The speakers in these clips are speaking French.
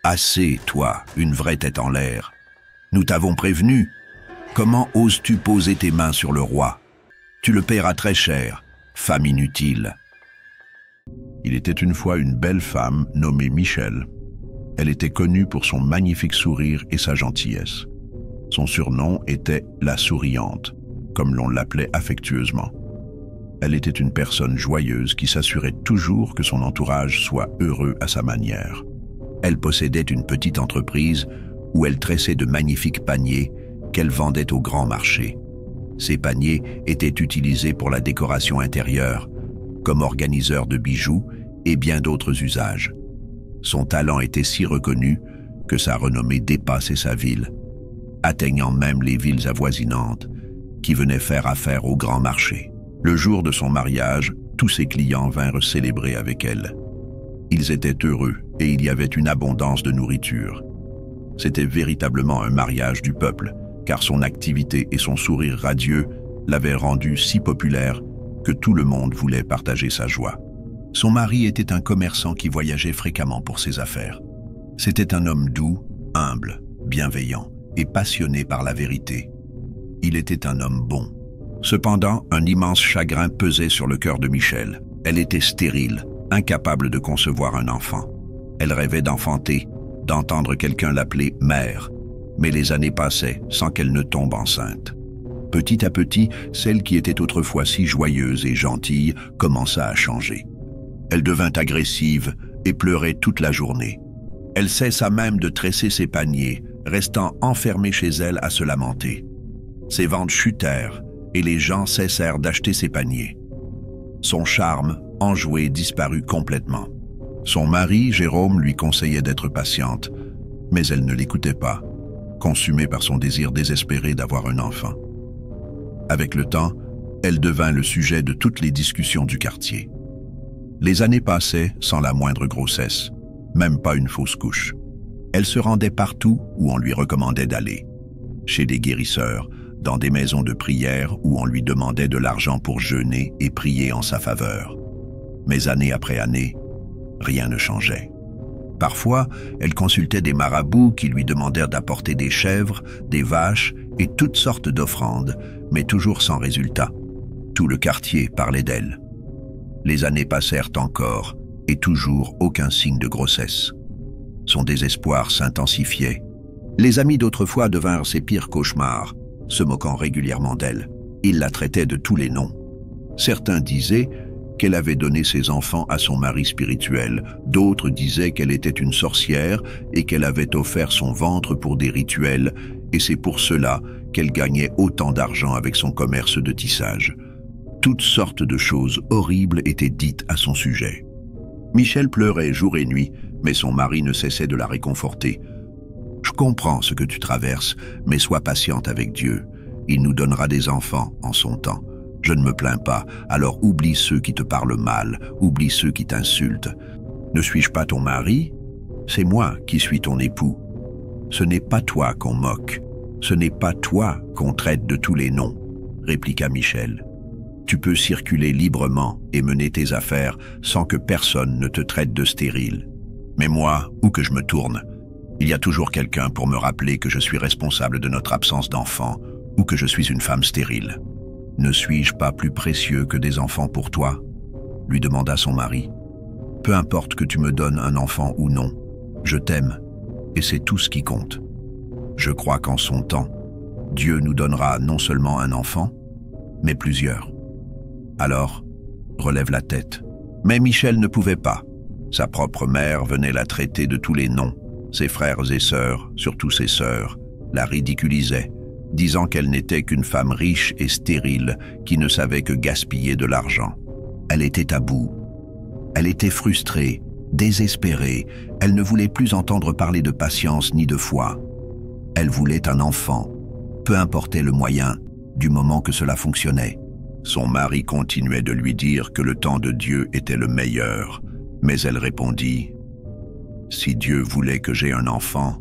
Assez, toi, une vraie tête en l'air. Nous t'avons prévenu. Comment oses-tu poser tes mains sur le roi? Tu le paieras très cher, femme inutile. » Il était une fois une belle femme nommée Michel. Elle était connue pour son magnifique sourire et sa gentillesse. Son surnom était la Souriante, comme l'on l'appelait affectueusement. Elle était une personne joyeuse qui s'assurait toujours que son entourage soit heureux à sa manière. Elle possédait une petite entreprise où elle tressait de magnifiques paniers qu'elle vendait au grand marché. Ces paniers étaient utilisés pour la décoration intérieure, comme organiseur de bijoux et bien d'autres usages. Son talent était si reconnu que sa renommée dépassait sa ville, atteignant même les villes avoisinantes qui venaient faire affaire au grand marché. Le jour de son mariage, tous ses clients vinrent célébrer avec elle. Ils étaient heureux et il y avait une abondance de nourriture. C'était véritablement un mariage du peuple, car son activité et son sourire radieux l'avaient rendue si populaire que tout le monde voulait partager sa joie. Son mari était un commerçant qui voyageait fréquemment pour ses affaires. C'était un homme doux, humble, bienveillant et passionné par la vérité. Il était un homme bon. Cependant, un immense chagrin pesait sur le cœur de Michel. Elle était stérile, incapable de concevoir un enfant. Elle rêvait d'enfanter, d'entendre quelqu'un l'appeler mère. Mais les années passaient sans qu'elle ne tombe enceinte. Petit à petit, celle qui était autrefois si joyeuse et gentille commença à changer. Elle devint agressive et pleurait toute la journée. Elle cessa même de tresser ses paniers, restant enfermée chez elle à se lamenter. Ses ventes chutèrent et les gens cessèrent d'acheter ses paniers. Son charme, enjoué, disparut complètement. Son mari, Jérôme, lui conseillait d'être patiente, mais elle ne l'écoutait pas, consumée par son désir désespéré d'avoir un enfant. Avec le temps, elle devint le sujet de toutes les discussions du quartier. Les années passaient sans la moindre grossesse, même pas une fausse couche. Elle se rendait partout où on lui recommandait d'aller. Chez des guérisseurs, dans des maisons de prière où on lui demandait de l'argent pour jeûner et prier en sa faveur. Mais année après année, rien ne changeait. Parfois, elle consultait des marabouts qui lui demandèrent d'apporter des chèvres, des vaches et toutes sortes d'offrandes, mais toujours sans résultat. Tout le quartier parlait d'elle. Les années passèrent encore, et toujours aucun signe de grossesse. Son désespoir s'intensifiait. Les amis d'autrefois devinrent ses pires cauchemars, se moquant régulièrement d'elle. Ils la traitaient de tous les noms. Certains disaient qu'elle avait donné ses enfants à son mari spirituel, d'autres disaient qu'elle était une sorcière et qu'elle avait offert son ventre pour des rituels, et c'est pour cela qu'elle gagnait autant d'argent avec son commerce de tissage. Toutes sortes de choses horribles étaient dites à son sujet. Michel pleurait jour et nuit, mais son mari ne cessait de la réconforter. « Je comprends ce que tu traverses, mais sois patiente avec Dieu. Il nous donnera des enfants en son temps. Je ne me plains pas, alors oublie ceux qui te parlent mal, oublie ceux qui t'insultent. Ne suis-je pas ton mari? C'est moi qui suis ton époux. Ce n'est pas toi qu'on moque, ce n'est pas toi qu'on traite de tous les noms, » répliqua Michel. Tu peux circuler librement et mener tes affaires sans que personne ne te traite de stérile. Mais moi, où que je me tourne, il y a toujours quelqu'un pour me rappeler que je suis responsable de notre absence d'enfants ou que je suis une femme stérile. Ne suis-je pas plus précieux que des enfants pour toi? Lui demanda son mari. Peu importe que tu me donnes un enfant ou non, je t'aime et c'est tout ce qui compte. Je crois qu'en son temps, Dieu nous donnera non seulement un enfant, mais plusieurs. Alors, relève la tête. Mais Michel ne pouvait pas. Sa propre mère venait la traiter de tous les noms. Ses frères et sœurs, surtout ses sœurs, la ridiculisaient, disant qu'elle n'était qu'une femme riche et stérile qui ne savait que gaspiller de l'argent. Elle était à bout. Elle était frustrée, désespérée. Elle ne voulait plus entendre parler de patience ni de foi. Elle voulait un enfant, peu importait le moyen, du moment que cela fonctionnait. Son mari continuait de lui dire que le temps de Dieu était le meilleur, mais elle répondit « Si Dieu voulait que j'aie un enfant,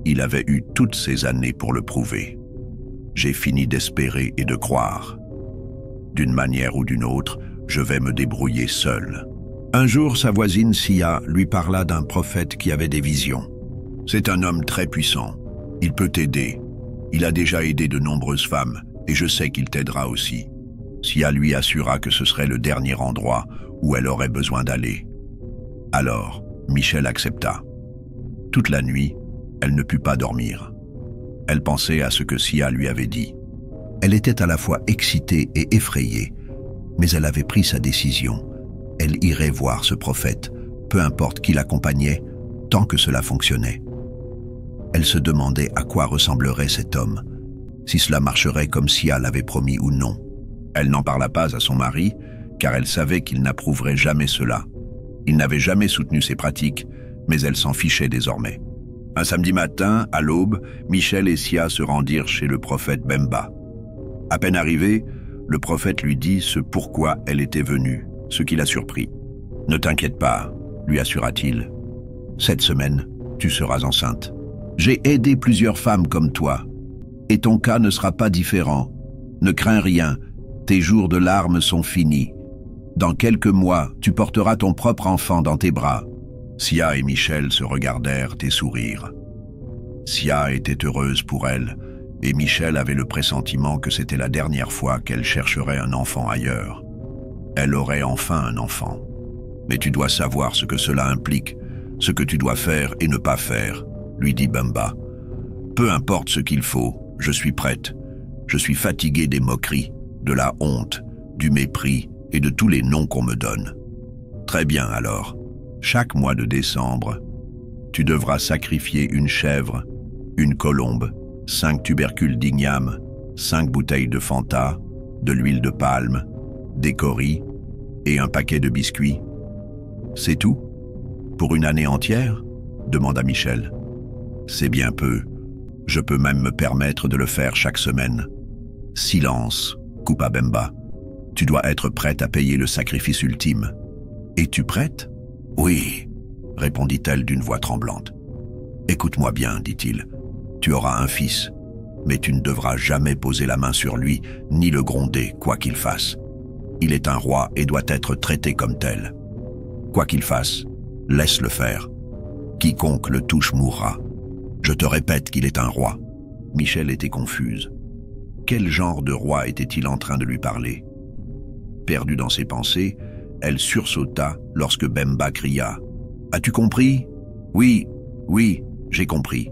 il avait eu toutes ces années pour le prouver. J'ai fini d'espérer et de croire. D'une manière ou d'une autre, je vais me débrouiller seule. » Un jour, sa voisine Sia lui parla d'un prophète qui avait des visions. C'est un homme très puissant. Il peut t'aider. Il a déjà aidé de nombreuses femmes, et je sais qu'il t'aidera aussi. Sia lui assura que ce serait le dernier endroit où elle aurait besoin d'aller. Alors, Michel accepta. Toute la nuit, elle ne put pas dormir. Elle pensait à ce que Sia lui avait dit. Elle était à la fois excitée et effrayée, mais elle avait pris sa décision. Elle irait voir ce prophète, peu importe qui l'accompagnait, tant que cela fonctionnait. Elle se demandait à quoi ressemblerait cet homme, si cela marcherait comme Sia l'avait promis ou non. Elle n'en parla pas à son mari, car elle savait qu'il n'approuverait jamais cela. Il n'avait jamais soutenu ces pratiques, mais elle s'en fichait désormais. Un samedi matin, à l'aube, Michel et Sia se rendirent chez le prophète Bemba. À peine arrivé, le prophète lui dit ce pourquoi elle était venue, ce qui la surprit. « Ne t'inquiète pas », lui assura-t-il. « Cette semaine, tu seras enceinte. J'ai aidé plusieurs femmes comme toi, et ton cas ne sera pas différent. Ne crains rien, tes jours de larmes sont finis. Dans quelques mois, tu porteras ton propre enfant dans tes bras. » Sia et Michel se regardèrent et sourirent. Sia était heureuse pour elle, et Michel avait le pressentiment que c'était la dernière fois qu'elle chercherait un enfant ailleurs. Elle aurait enfin un enfant. Mais tu dois savoir ce que cela implique, ce que tu dois faire et ne pas faire, lui dit Bemba. Peu importe ce qu'il faut, je suis prête. Je suis fatiguée des moqueries, de la honte, du mépris et de tous les noms qu'on me donne. Très bien alors. Chaque mois de décembre, tu devras sacrifier une chèvre, une colombe, 5 tubercules d'igname, 5 bouteilles de Fanta, de l'huile de palme, des coris et un paquet de biscuits. C'est tout? Pour une année entière? Demanda Michel. C'est bien peu. Je peux même me permettre de le faire chaque semaine. Silence, coupa Bemba. Tu dois être prête à payer le sacrifice ultime. Es-tu prête? Oui, répondit-elle d'une voix tremblante. Écoute-moi bien, dit-il. Tu auras un fils, mais tu ne devras jamais poser la main sur lui, ni le gronder, quoi qu'il fasse. Il est un roi et doit être traité comme tel. Quoi qu'il fasse, laisse-le faire. Quiconque le touche mourra. Je te répète qu'il est un roi. Michel était confuse. Quel genre de roi était-il en train de lui parler? Perdue dans ses pensées, elle sursauta lorsque Bemba cria « As-tu compris ?»« Oui, oui, j'ai compris.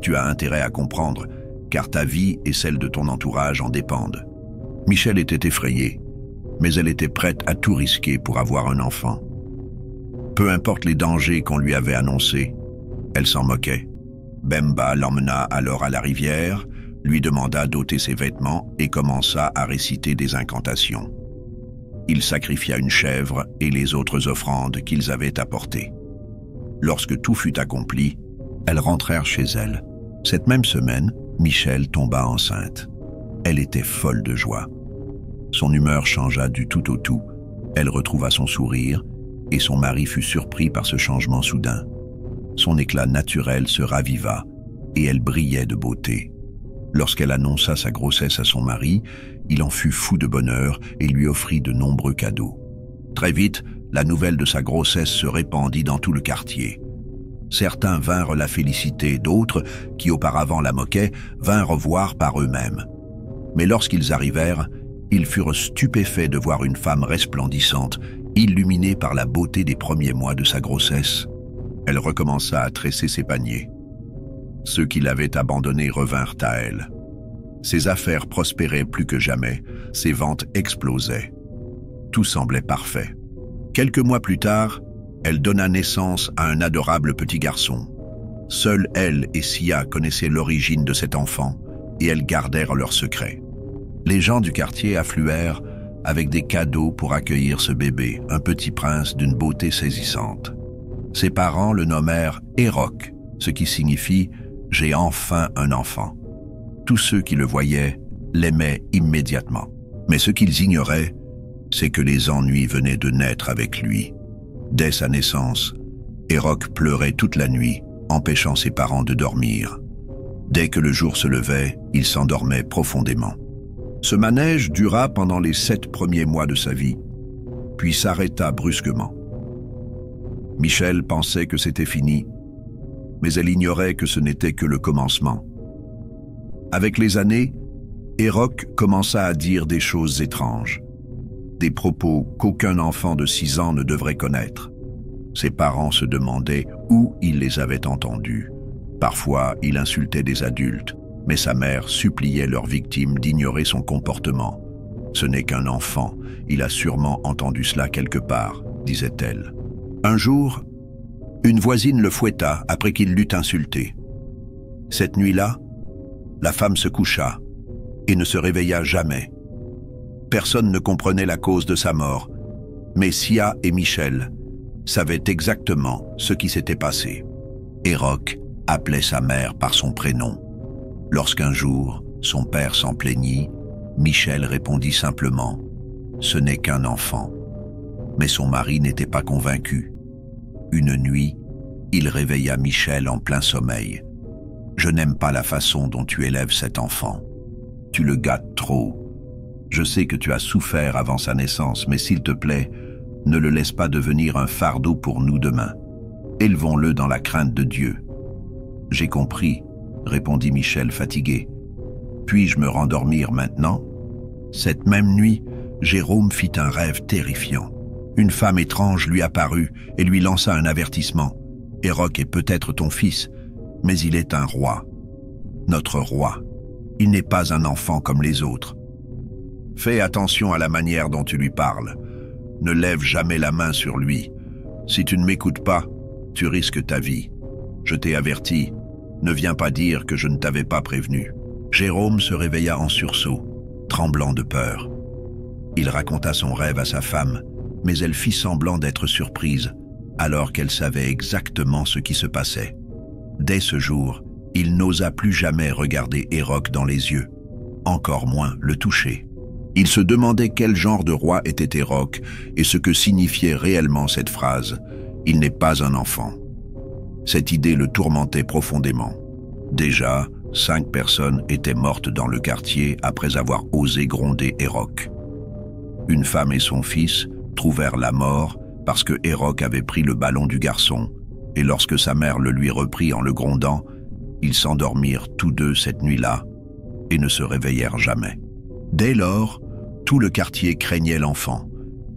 Tu as intérêt à comprendre, car ta vie et celle de ton entourage en dépendent. » Michel était effrayée, mais elle était prête à tout risquer pour avoir un enfant. Peu importe les dangers qu'on lui avait annoncés, elle s'en moquait. Bemba l'emmena alors à la rivière, lui demanda d'ôter ses vêtements et commença à réciter des incantations. Il sacrifia une chèvre et les autres offrandes qu'ils avaient apportées. Lorsque tout fut accompli, elles rentrèrent chez elles. Cette même semaine, Michel tomba enceinte. Elle était folle de joie. Son humeur changea du tout au tout. Elle retrouva son sourire, et son mari fut surpris par ce changement soudain. Son éclat naturel se raviva, et elle brillait de beauté. Lorsqu'elle annonça sa grossesse à son mari, il en fut fou de bonheur et lui offrit de nombreux cadeaux. Très vite, la nouvelle de sa grossesse se répandit dans tout le quartier. Certains vinrent la féliciter, d'autres, qui auparavant la moquaient, vinrent voir par eux-mêmes. Mais lorsqu'ils arrivèrent, ils furent stupéfaits de voir une femme resplendissante, illuminée par la beauté des premiers mois de sa grossesse. Elle recommença à tresser ses paniers. Ceux qui l'avaient abandonnée revinrent à elle. Ses affaires prospéraient plus que jamais, ses ventes explosaient. Tout semblait parfait. Quelques mois plus tard, elle donna naissance à un adorable petit garçon. Seules elle et Sia connaissaient l'origine de cet enfant, et elles gardèrent leur secret. Les gens du quartier affluèrent avec des cadeaux pour accueillir ce bébé, un petit prince d'une beauté saisissante. Ses parents le nommèrent Eroc, ce qui signifie « j'ai enfin un enfant ». Tous ceux qui le voyaient l'aimaient immédiatement. Mais ce qu'ils ignoraient, c'est que les ennuis venaient de naître avec lui. Dès sa naissance, Eroc pleurait toute la nuit, empêchant ses parents de dormir. Dès que le jour se levait, il s'endormait profondément. Ce manège dura pendant les 7 premiers mois de sa vie, puis s'arrêta brusquement. Michel pensait que c'était fini, mais elle ignorait que ce n'était que le commencement. Avec les années, Erock commença à dire des choses étranges, des propos qu'aucun enfant de 6 ans ne devrait connaître. Ses parents se demandaient où il les avait entendus. Parfois, il insultait des adultes, mais sa mère suppliait leurs victimes d'ignorer son comportement. « Ce n'est qu'un enfant, il a sûrement entendu cela quelque part », disait-elle. Un jour, une voisine le fouetta après qu'il l'eut insulté. Cette nuit-là, la femme se coucha et ne se réveilla jamais. Personne ne comprenait la cause de sa mort, mais Sia et Michel savaient exactement ce qui s'était passé. Erock appelait sa mère par son prénom. Lorsqu'un jour, son père s'en plaignit, Michel répondit simplement « Ce n'est qu'un enfant ». Mais son mari n'était pas convaincu. Une nuit, il réveilla Michel en plein sommeil. « Je n'aime pas la façon dont tu élèves cet enfant. Tu le gâtes trop. Je sais que tu as souffert avant sa naissance, mais s'il te plaît, ne le laisse pas devenir un fardeau pour nous demain. Élevons-le dans la crainte de Dieu. » « J'ai compris, » répondit Michel fatigué. « Puis-je me rendormir maintenant ?» Cette même nuit, Jérôme fit un rêve terrifiant. Une femme étrange lui apparut et lui lança un avertissement. « Erock est peut-être ton fils, mais il est un roi. Notre roi. Il n'est pas un enfant comme les autres. Fais attention à la manière dont tu lui parles. Ne lève jamais la main sur lui. Si tu ne m'écoutes pas, tu risques ta vie. Je t'ai averti, ne viens pas dire que je ne t'avais pas prévenu. » Jérôme se réveilla en sursaut, tremblant de peur. Il raconta son rêve à sa femme, mais elle fit semblant d'être surprise, alors qu'elle savait exactement ce qui se passait. Dès ce jour, il n'osa plus jamais regarder Erock dans les yeux, encore moins le toucher. Il se demandait quel genre de roi était Erock et ce que signifiait réellement cette phrase « Il n'est pas un enfant ». Cette idée le tourmentait profondément. Déjà, 5 personnes étaient mortes dans le quartier après avoir osé gronder Erock. Une femme et son fils trouvèrent la mort parce que Erock avait pris le ballon du garçon, et lorsque sa mère le lui reprit en le grondant, ils s'endormirent tous deux cette nuit-là et ne se réveillèrent jamais. Dès lors, tout le quartier craignait l'enfant.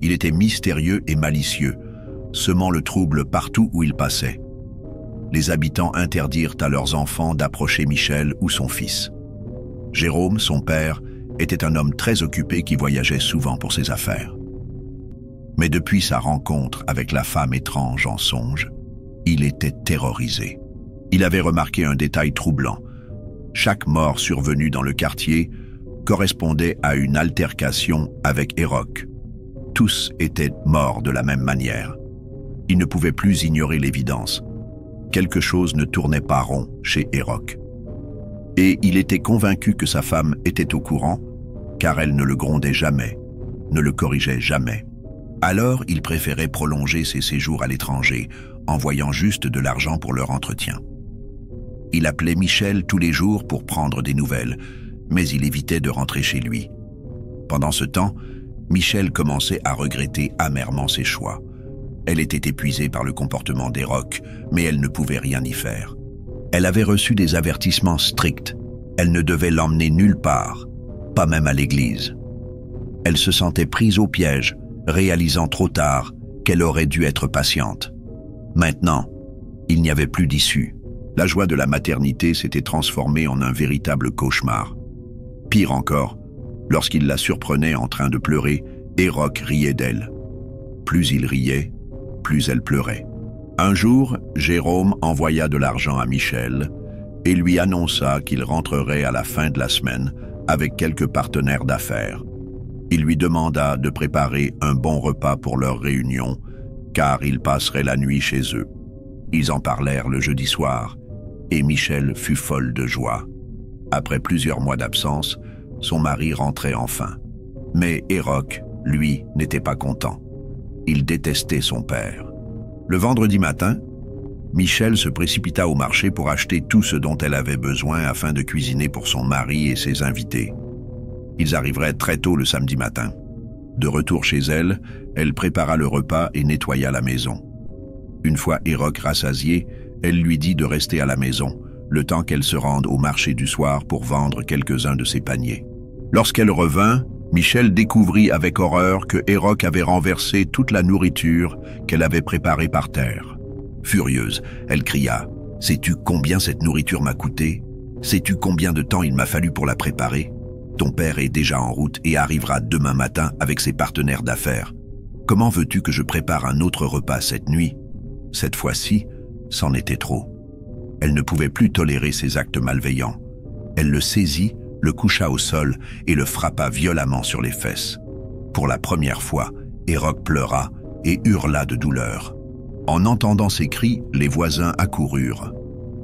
Il était mystérieux et malicieux, semant le trouble partout où il passait. Les habitants interdirent à leurs enfants d'approcher Michel ou son fils. Jérôme, son père, était un homme très occupé qui voyageait souvent pour ses affaires. Mais depuis sa rencontre avec la femme étrange en songe, il était terrorisé. Il avait remarqué un détail troublant. Chaque mort survenue dans le quartier correspondait à une altercation avec Erock. Tous étaient morts de la même manière. Il ne pouvait plus ignorer l'évidence. Quelque chose ne tournait pas rond chez Erock. Et il était convaincu que sa femme était au courant, car elle ne le grondait jamais, ne le corrigeait jamais. Alors, il préférait prolonger ses séjours à l'étranger, envoyant juste de l'argent pour leur entretien. Il appelait Michel tous les jours pour prendre des nouvelles, mais il évitait de rentrer chez lui. Pendant ce temps, Michel commençait à regretter amèrement ses choix. Elle était épuisée par le comportement d'Erock, mais elle ne pouvait rien y faire. Elle avait reçu des avertissements stricts. Elle ne devait l'emmener nulle part, pas même à l'église. Elle se sentait prise au piège, réalisant trop tard qu'elle aurait dû être patiente. Maintenant, il n'y avait plus d'issue. La joie de la maternité s'était transformée en un véritable cauchemar. Pire encore, lorsqu'il la surprenait en train de pleurer, Erock riait d'elle. Plus il riait, plus elle pleurait. Un jour, Jérôme envoya de l'argent à Michel et lui annonça qu'il rentrerait à la fin de la semaine avec quelques partenaires d'affaires. Il lui demanda de préparer un bon repas pour leur réunion, car ils passeraient la nuit chez eux. Ils en parlèrent le jeudi soir, et Michel fut folle de joie. Après plusieurs mois d'absence, son mari rentrait enfin. Mais Erock, lui, n'était pas content. Il détestait son père. Le vendredi matin, Michel se précipita au marché pour acheter tout ce dont elle avait besoin afin de cuisiner pour son mari et ses invités. Ils arriveraient très tôt le samedi matin. De retour chez elle, elle prépara le repas et nettoya la maison. Une fois Erock rassasié, Elle lui dit de rester à la maison, le temps qu'elle se rende au marché du soir pour vendre quelques-uns de ses paniers. Lorsqu'elle revint, Michel découvrit avec horreur que Héroc avait renversé toute la nourriture qu'elle avait préparée par terre. Furieuse, elle cria « Sais-tu combien cette nourriture m'a coûté? Sais-tu combien de temps il m'a fallu pour la préparer? Ton père est déjà en route et arrivera demain matin avec ses partenaires d'affaires. Comment veux-tu que je prépare un autre repas cette nuit ?» Cette fois-ci, c'en était trop. Elle ne pouvait plus tolérer ces actes malveillants. Elle le saisit, le coucha au sol et le frappa violemment sur les fesses. Pour la première fois, Héroc pleura et hurla de douleur. En entendant ces cris, les voisins accoururent.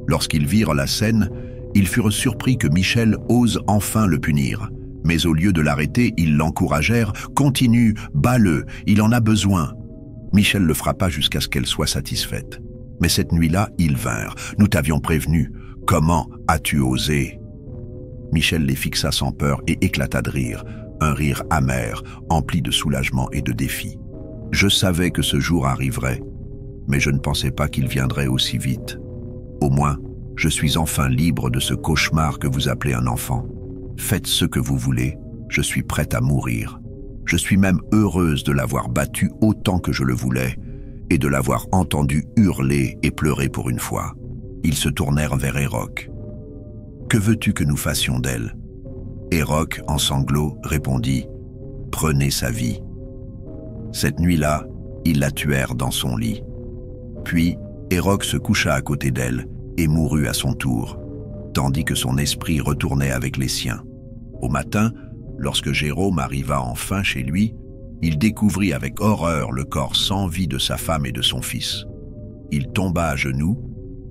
Lorsqu'ils virent la scène, ils furent surpris que Michel ose enfin le punir. Mais au lieu de l'arrêter, ils l'encouragèrent « Continue, bats-le, il en a besoin !» Michel le frappa jusqu'à ce qu'elle soit satisfaite. Mais cette nuit-là, ils vinrent. « Nous t'avions prévenu. Comment as-tu osé ?» Michel les fixa sans peur et éclata de rire, un rire amer, empli de soulagement et de défi. « Je savais que ce jour arriverait, mais je ne pensais pas qu'il viendrait aussi vite. Au moins, je suis enfin libre de ce cauchemar que vous appelez un enfant. Faites ce que vous voulez, je suis prête à mourir. Je suis même heureuse de l'avoir battu autant que je le voulais et de l'avoir entendu hurler et pleurer pour une fois. » Ils se tournèrent vers Héroc. « Que veux-tu que nous fassions d'elle ?» Héroc, en sanglots, répondit « Prenez sa vie. » Cette nuit-là, ils la tuèrent dans son lit. Puis, Héroc se coucha à côté d'elle et mourut à son tour, tandis que son esprit retournait avec les siens. Au matin, lorsque Jérôme arriva enfin chez lui, il découvrit avec horreur le corps sans vie de sa femme et de son fils. Il tomba à genoux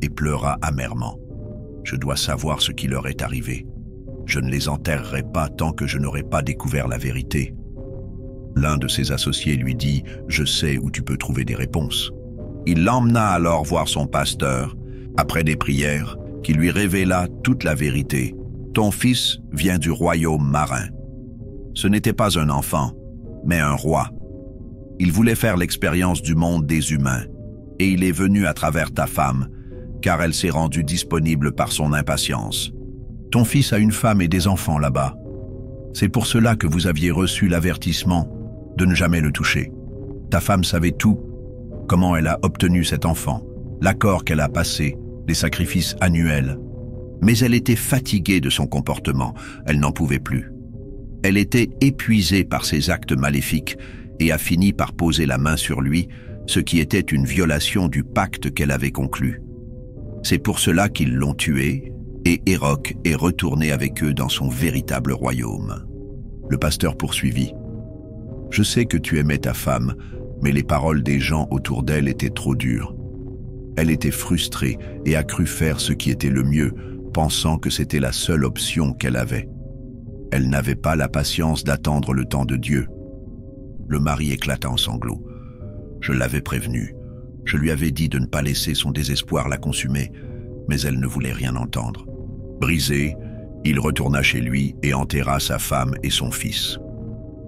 et pleura amèrement. « Je dois savoir ce qui leur est arrivé. Je ne les enterrerai pas tant que je n'aurai pas découvert la vérité. » L'un de ses associés lui dit « Je sais où tu peux trouver des réponses. » Il l'emmena alors voir son pasteur, après des prières, qui lui révéla toute la vérité. « Ton fils vient du royaume marin. Ce n'était pas un enfant, mais un roi. Il voulait faire l'expérience du monde des humains, et il est venu à travers ta femme, car elle s'est rendue disponible par son impatience. Ton fils a une femme et des enfants là-bas. C'est pour cela que vous aviez reçu l'avertissement de ne jamais le toucher. Ta femme savait tout, comment elle a obtenu cet enfant, l'accord qu'elle a passé, les sacrifices annuels. Mais elle était fatiguée de son comportement, elle n'en pouvait plus. Elle était épuisée par ses actes maléfiques et a fini par poser la main sur lui, ce qui était une violation du pacte qu'elle avait conclu. C'est pour cela qu'ils l'ont tué, et Héroc est retourné avec eux dans son véritable royaume. Le pasteur poursuivit. « Je sais que tu aimais ta femme, mais les paroles des gens autour d'elle étaient trop dures. Elle était frustrée et a cru faire ce qui était le mieux, pensant que c'était la seule option qu'elle avait. Elle n'avait pas la patience d'attendre le temps de Dieu. » Le mari éclata en sanglots. « Je l'avais prévenue. Je lui avais dit de ne pas laisser son désespoir la consumer, mais elle ne voulait rien entendre. » Brisé, il retourna chez lui et enterra sa femme et son fils.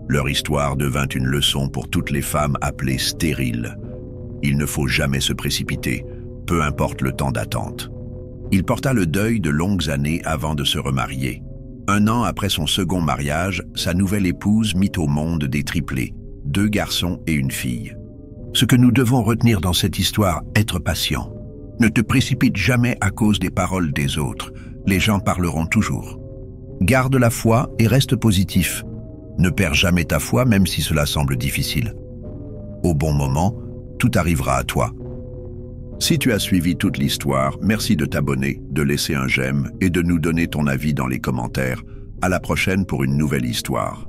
Leur histoire devint une leçon pour toutes les femmes appelées stériles. Il ne faut jamais se précipiter, peu importe le temps d'attente. Il porta le deuil de longues années avant de se remarier. 1 an après son second mariage, sa nouvelle épouse mit au monde des triplés, 2 garçons et une fille. Ce que nous devons retenir dans cette histoire, être patient. Ne te précipite jamais à cause des paroles des autres. Les gens parleront toujours. Garde la foi et reste positif. Ne perds jamais ta foi même si cela semble difficile. Au bon moment, tout arrivera à toi. Si tu as suivi toute l'histoire, merci de t'abonner, de laisser un j'aime et de nous donner ton avis dans les commentaires. À la prochaine pour une nouvelle histoire.